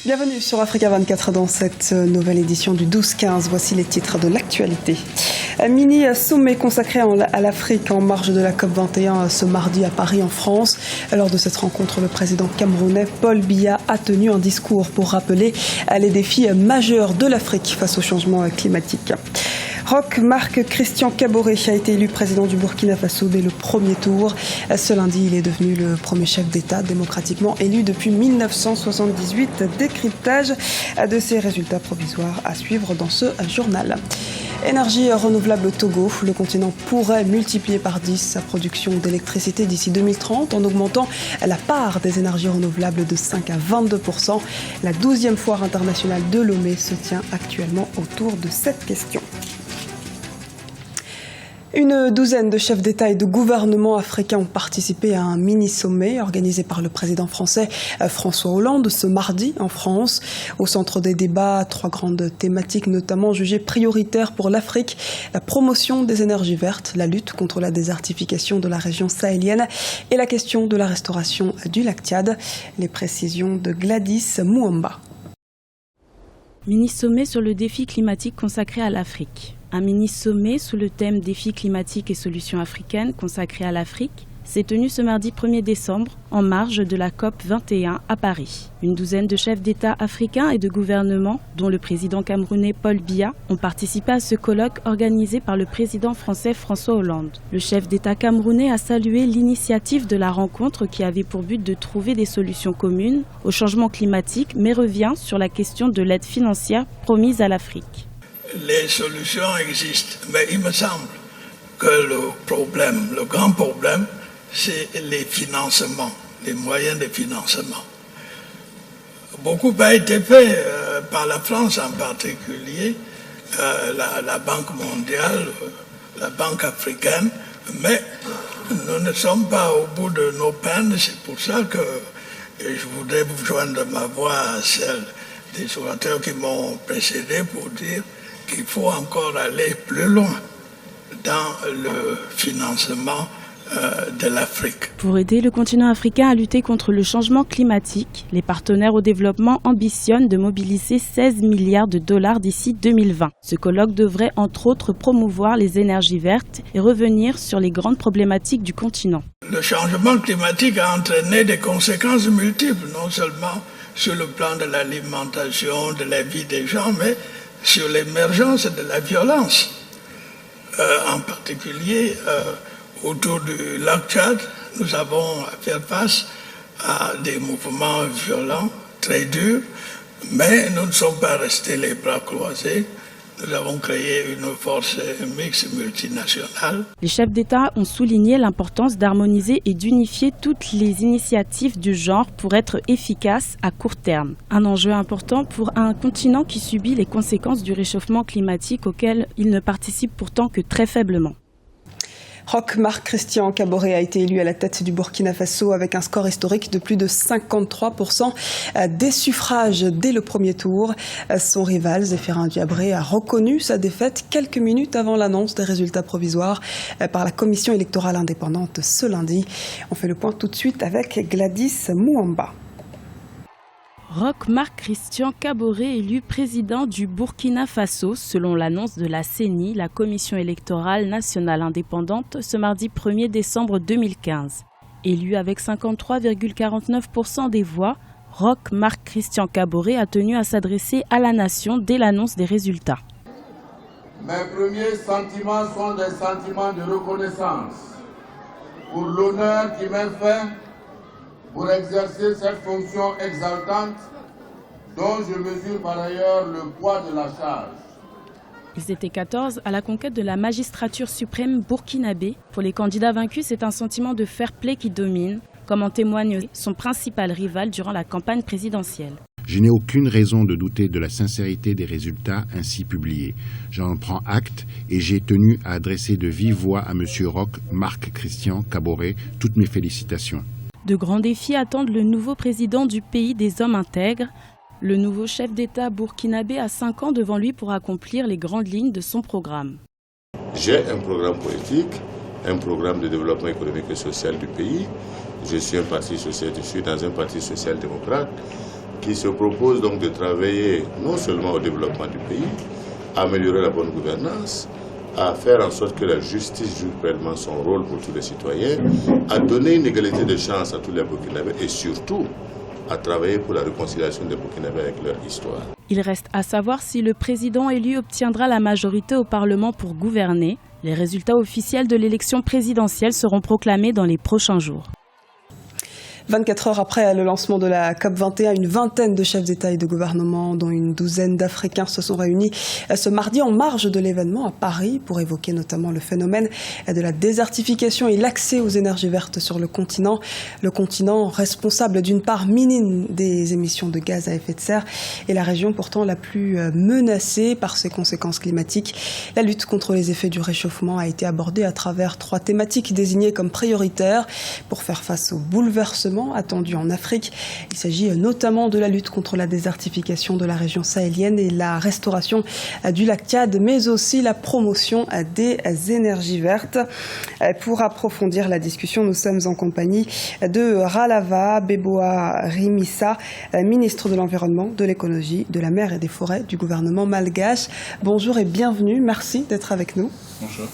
Bienvenue sur Africa 24 dans cette nouvelle édition du 12-15. Voici les titres de l'actualité. Un mini sommet consacré à l'Afrique en marge de la COP21 ce mardi à Paris en France. Lors de cette rencontre, le président camerounais Paul Biya a tenu un discours pour rappeler les défis majeurs de l'Afrique face au changement climatique. Roch Marc Christian Kaboré a été élu président du Burkina Faso dès le premier tour. Ce lundi, il est devenu le premier chef d'État démocratiquement élu depuis 1978. Décryptage de ces résultats provisoires à suivre dans ce journal. Énergie renouvelable au Togo. Le continent pourrait multiplier par 10 sa production d'électricité d'ici 2030 en augmentant la part des énergies renouvelables de 5 à 22%. La 12e foire internationale de Lomé se tient actuellement autour de cette question. Une douzaine de chefs d'État et de gouvernements africains ont participé à un mini-sommet organisé par le président français François Hollande ce mardi en France. Au centre des débats, 3 grandes thématiques notamment jugées prioritaires pour l'Afrique. La promotion des énergies vertes, la lutte contre la désertification de la région sahélienne et la question de la restauration du lac Tchad. Les précisions de Gladys Mouamba. Mini-sommet sur le défi climatique consacré à l'Afrique. Un mini-sommet sous le thème Défis climatiques et solutions africaines consacré à l'Afrique s'est tenu ce mardi 1er décembre en marge de la COP 21 à Paris. Une douzaine de chefs d'État africains et de gouvernements, dont le président camerounais Paul Biya, ont participé à ce colloque organisé par le président français François Hollande. Le chef d'État camerounais a salué l'initiative de la rencontre qui avait pour but de trouver des solutions communes au changement climatique, mais revient sur la question de l'aide financière promise à l'Afrique. Les solutions existent, mais il me semble que le grand problème, c'est les financements, les moyens de financement. Beaucoup a été fait par la France en particulier, la Banque mondiale, la Banque africaine, mais nous ne sommes pas au bout de nos peines. C'est pour ça que je voudrais vous joindre ma voix à celle des orateurs qui m'ont précédé pour dire qu'il faut encore aller plus loin dans le financement de l'Afrique. Pour aider le continent africain à lutter contre le changement climatique, les partenaires au développement ambitionnent de mobiliser 16 milliards de dollars d'ici 2020. Ce colloque devrait entre autres promouvoir les énergies vertes et revenir sur les grandes problématiques du continent. Le changement climatique a entraîné des conséquences multiples, non seulement sur le plan de l'alimentation, de la vie des gens, mais sur l'émergence de la violence, en particulier autour du lac Tchad. Nous avons à faire face à des mouvements violents, très durs, mais nous ne sommes pas restés les bras croisés. Nous avons créé une force mixte multinationale. Les chefs d'État ont souligné l'importance d'harmoniser et d'unifier toutes les initiatives du genre pour être efficaces à court terme. Un enjeu important pour un continent qui subit les conséquences du réchauffement climatique auquel il ne participe pourtant que très faiblement. Roch Marc Christian Kaboré a été élu à la tête du Burkina Faso avec un score historique de plus de 53% des suffrages dès le premier tour. Son rival, Zéphirin Diabré, a reconnu sa défaite quelques minutes avant l'annonce des résultats provisoires par la commission électorale indépendante ce lundi. On fait le point tout de suite avec Gladys Mouamba. Roch Marc Christian Kaboré élu président du Burkina Faso, selon l'annonce de la CENI, la Commission électorale nationale indépendante, ce mardi 1er décembre 2015. Élu avec 53,49% des voix, Roch Marc Christian Kaboré a tenu à s'adresser à la nation dès l'annonce des résultats. Mes premiers sentiments sont des sentiments de reconnaissance pour l'honneur qui m'est fait pour exercer cette fonction exaltante dont je mesure par ailleurs le poids de la charge. Ils étaient 14 à la conquête de la magistrature suprême burkinabé. Pour les candidats vaincus, c'est un sentiment de fair-play qui domine, comme en témoigne son principal rival durant la campagne présidentielle. Je n'ai aucune raison de douter de la sincérité des résultats ainsi publiés. J'en prends acte et j'ai tenu à adresser de vive voix à M. Roch Marc Christian Kaboré toutes mes félicitations. De grands défis attendent le nouveau président du pays des hommes intègres. Le nouveau chef d'État burkinabé a 5 ans devant lui pour accomplir les grandes lignes de son programme. J'ai un programme politique, un programme de développement économique et social du pays. Je suis un parti social, je suis dans un parti social-démocrate. qui se propose donc de travailler non seulement au développement du pays, à améliorer la bonne gouvernance, à faire en sorte que la justice joue pleinement son rôle pour tous les citoyens, à donner une égalité de chance à tous les Burkinabés et surtout à travailler pour la réconciliation des Burkinabés avec leur histoire. Il reste à savoir si le président élu obtiendra la majorité au Parlement pour gouverner. Les résultats officiels de l'élection présidentielle seront proclamés dans les prochains jours. 24 heures après le lancement de la COP21, une vingtaine de chefs d'État et de gouvernement, dont une douzaine d'Africains, se sont réunis ce mardi en marge de l'événement à Paris pour évoquer notamment le phénomène de la désertification et l'accès aux énergies vertes sur le continent. Le continent responsable d'une part minime des émissions de gaz à effet de serre et la région pourtant la plus menacée par ses conséquences climatiques. La lutte contre les effets du réchauffement a été abordée à travers 3 thématiques désignées comme prioritaires pour faire face aux bouleversements attendu en Afrique. Il s'agit notamment de la lutte contre la désertification de la région sahélienne et la restauration du lac Tchad, mais aussi la promotion des énergies vertes. Pour approfondir la discussion, nous sommes en compagnie de Ralava Beboa Rimissa, ministre de l'Environnement, de l'Écologie, de la Mer et des Forêts du gouvernement malgache. Bonjour et bienvenue. Merci d'être avec nous. Bonjour.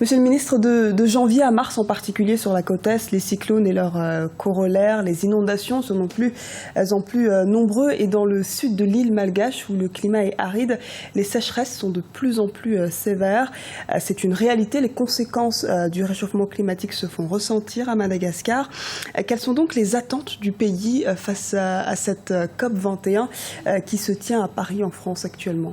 Monsieur le ministre, de janvier à mars en particulier sur la côte Est, les cyclones et leurs corollaires, les inondations sont en plus nombreux. Et dans le sud de l'île malgache, où le climat est aride, les sécheresses sont de plus en plus sévères. C'est une réalité. Les conséquences du réchauffement climatique se font ressentir à Madagascar. Quelles sont donc les attentes du pays face à cette COP21 qui se tient à Paris en France actuellement ?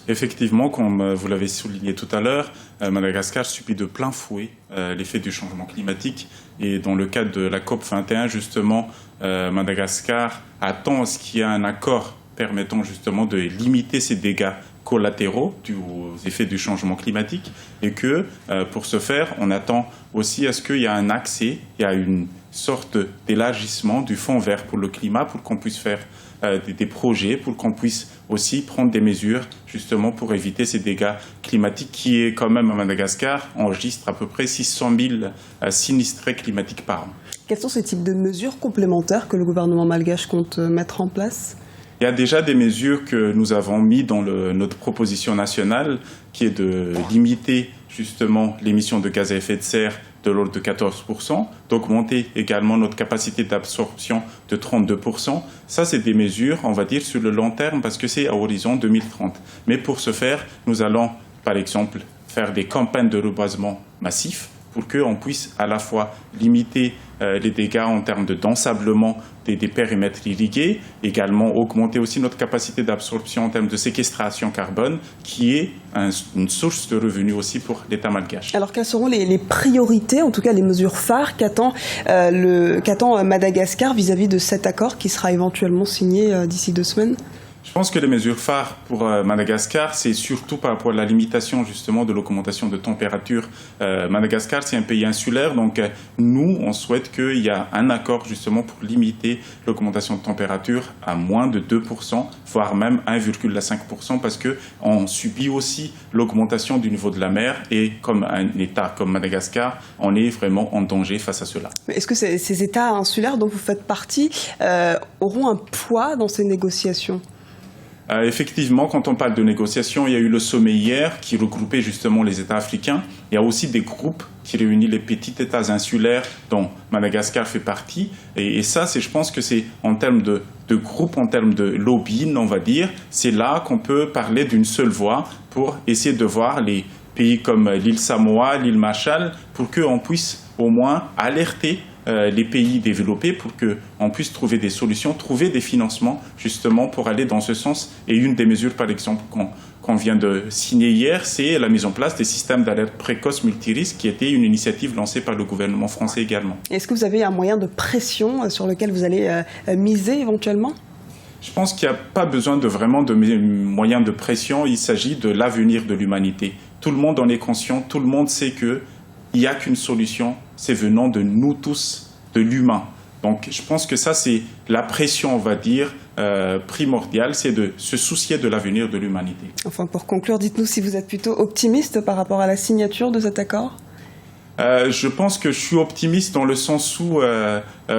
Effectivement, comme vous l'avez souligné tout à l'heure, Madagascar subit de plein fouet l'effet du changement climatique. Et dans le cadre de la COP21, justement, Madagascar attend à ce qu'il y ait un accord permettant justement de limiter ces dégâts collatéraux dus aux effets du changement climatique. Et que, pour ce faire, on attend aussi à ce qu'il y ait un accès, il y a une sorte d'élargissement du Fonds vert pour le climat pour qu'on puisse faire des projets, pour qu'on puisse aussi prendre des mesures justement pour éviter ces dégâts climatiques qui est quand même à Madagascar enregistre à peu près 600 000 sinistrés climatiques par an. Quels sont ces types de mesures complémentaires que le gouvernement malgache compte mettre en place ? Il y a déjà des mesures que nous avons mises dans notre proposition nationale qui est de limiter justement l'émission de gaz à effet de serre de l'ordre de 14%, d'augmenter également notre capacité d'absorption de 32%. Ça, c'est des mesures, on va dire, sur le long terme parce que c'est à horizon 2030. Mais pour ce faire, nous allons, par exemple, faire des campagnes de reboisement massif pour qu'on puisse à la fois limiter les dégâts en termes d'ensablement des périmètres irrigués, également augmenter aussi notre capacité d'absorption en termes de séquestration carbone, qui est une source de revenus aussi pour l'État malgache. Alors quelles seront les priorités, en tout cas les mesures phares qu'attend Madagascar vis-à-vis de cet accord qui sera éventuellement signé d'ici 2 semaines ? Je pense que les mesures phares pour Madagascar, c'est surtout par rapport à la limitation justement de l'augmentation de température. Madagascar, c'est un pays insulaire, donc nous, on souhaite qu'il y ait un accord justement pour limiter l'augmentation de température à moins de 2%, voire même 1,5%, parce qu'on subit aussi l'augmentation du niveau de la mer et comme un État comme Madagascar, on est vraiment en danger face à cela. Mais est-ce que ces États insulaires dont vous faites partie auront un poids dans ces négociations ? Effectivement, quand on parle de négociations, il y a eu le sommet hier qui regroupait justement les États africains. Il y a aussi des groupes qui réunissent les petits États insulaires dont Madagascar fait partie. Et ça, je pense que c'est en termes de groupe, en termes de lobbying, on va dire, c'est là qu'on peut parler d'une seule voix pour essayer de voir les pays comme l'île Samoa, l'île Marshall, pour qu'on puisse au moins alerter les pays développés pour qu'on puisse trouver des solutions, trouver des financements justement pour aller dans ce sens. Et une des mesures, par exemple, qu'on vient de signer hier, c'est la mise en place des systèmes d'alerte précoce multirisques qui était une initiative lancée par le gouvernement français également. Est-ce que vous avez un moyen de pression sur lequel vous allez miser éventuellement ? Je pense qu'il n'y a pas besoin de vraiment de moyens de pression. Il s'agit de l'avenir de l'humanité. Tout le monde en est conscient, tout le monde sait qu'il n'y a qu'une solution, c'est venant de nous tous, de l'humain. Donc je pense que ça, c'est la pression, on va dire, primordiale, c'est de se soucier de l'avenir de l'humanité. Enfin, pour conclure, dites-nous si vous êtes plutôt optimiste par rapport à la signature de cet accord ? Je pense que je suis optimiste dans le sens où,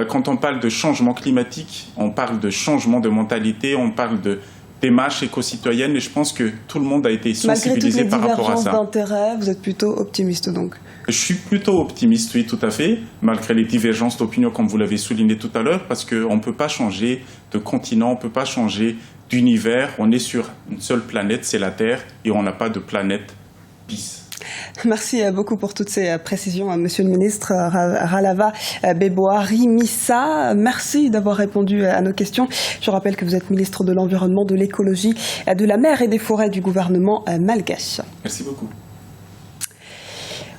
quand on parle de changement climatique, on parle de changement de mentalité, on parle de démarche éco-citoyenne, et je pense que tout le monde a été sensibilisé par rapport à ça. Malgré toutes les divergences d'intérêts, vous êtes plutôt optimiste donc? Je suis plutôt optimiste, oui, tout à fait, malgré les divergences d'opinion, comme vous l'avez souligné tout à l'heure, parce qu'on ne peut pas changer de continent, on ne peut pas changer d'univers. On est sur une seule planète, c'est la Terre, et on n'a pas de planète bis. Merci beaucoup pour toutes ces précisions, Monsieur le ministre Ralava Beboa-Rimissa. Merci d'avoir répondu à nos questions. Je rappelle que vous êtes ministre de l'Environnement, de l'Écologie, de la Mer et des Forêts du gouvernement malgache. Merci beaucoup.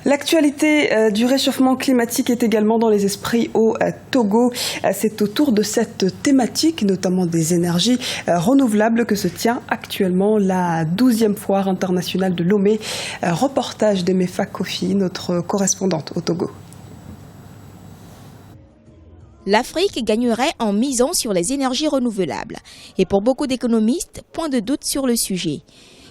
L'actualité du réchauffement climatique est également dans les esprits au Togo. C'est autour de cette thématique, notamment des énergies renouvelables, que se tient actuellement la 12e foire internationale de Lomé. Reportage d'Emefa Kofi, notre correspondante au Togo. L'Afrique gagnerait en misant sur les énergies renouvelables. Et pour beaucoup d'économistes, point de doute sur le sujet.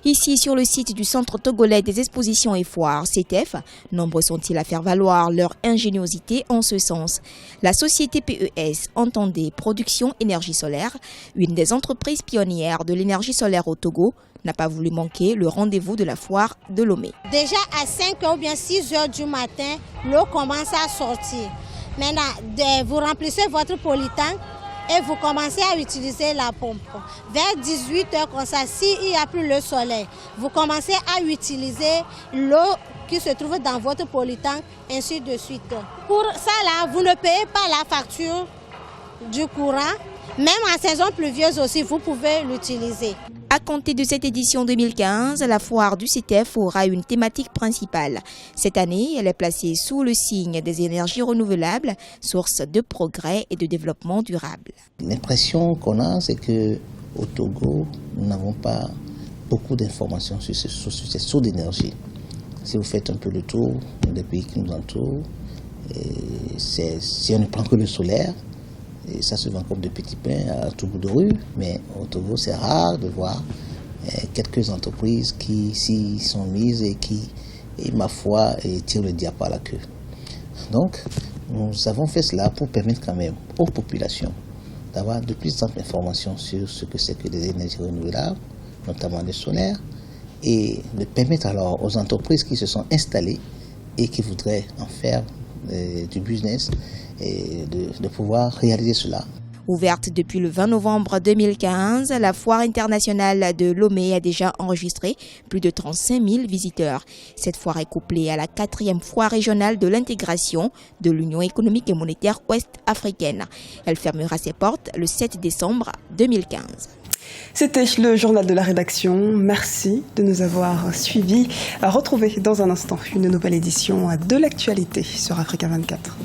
Ici, sur le site du Centre togolais des expositions et foires, CETEF, nombreux sont-ils à faire valoir leur ingéniosité en ce sens. La société PES entendait Production Énergie Solaire, une des entreprises pionnières de l'énergie solaire au Togo, n'a pas voulu manquer le rendez-vous de la foire de Lomé. Déjà à 5h ou bien 6h du matin, l'eau commence à sortir. Maintenant, vous remplissez votre polytank et vous commencez à utiliser la pompe. Vers 18h comme ça, s'il n'y a plus le soleil, vous commencez à utiliser l'eau qui se trouve dans votre polytank, ainsi de suite. Pour ça, là, vous ne payez pas la facture du courant. Même en saison pluvieuse aussi, vous pouvez l'utiliser. À compter de cette édition 2015, la foire du CETEF aura une thématique principale. Cette année, elle est placée sous le signe des énergies renouvelables, source de progrès et de développement durable. L'impression qu'on a, c'est qu'au Togo, nous n'avons pas beaucoup d'informations sur ces sources d'énergie. Si vous faites un peu le tour des pays qui nous entourent, si on ne prend que le solaire, et ça se vend comme de petits pains à tout bout de rue, mais au Togo, c'est rare de voir quelques entreprises qui s'y sont mises et qui, ma foi, tirent le diable par la queue. Donc, nous avons fait cela pour permettre quand même aux populations d'avoir de plus en plus d'informations sur ce que c'est que les énergies renouvelables, notamment le solaire, et de permettre alors aux entreprises qui se sont installées et qui voudraient en faire du business et de pouvoir réaliser cela. Ouverte depuis le 20 novembre 2015, la foire internationale de Lomé a déjà enregistré plus de 35 000 visiteurs. Cette foire est couplée à la 4e foire régionale de l'intégration de l'Union économique et monétaire ouest-africaine. Elle fermera ses portes le 7 décembre 2015. C'était le journal de la rédaction. Merci de nous avoir suivis. Retrouvez dans un instant une nouvelle édition de l'actualité sur Africa 24.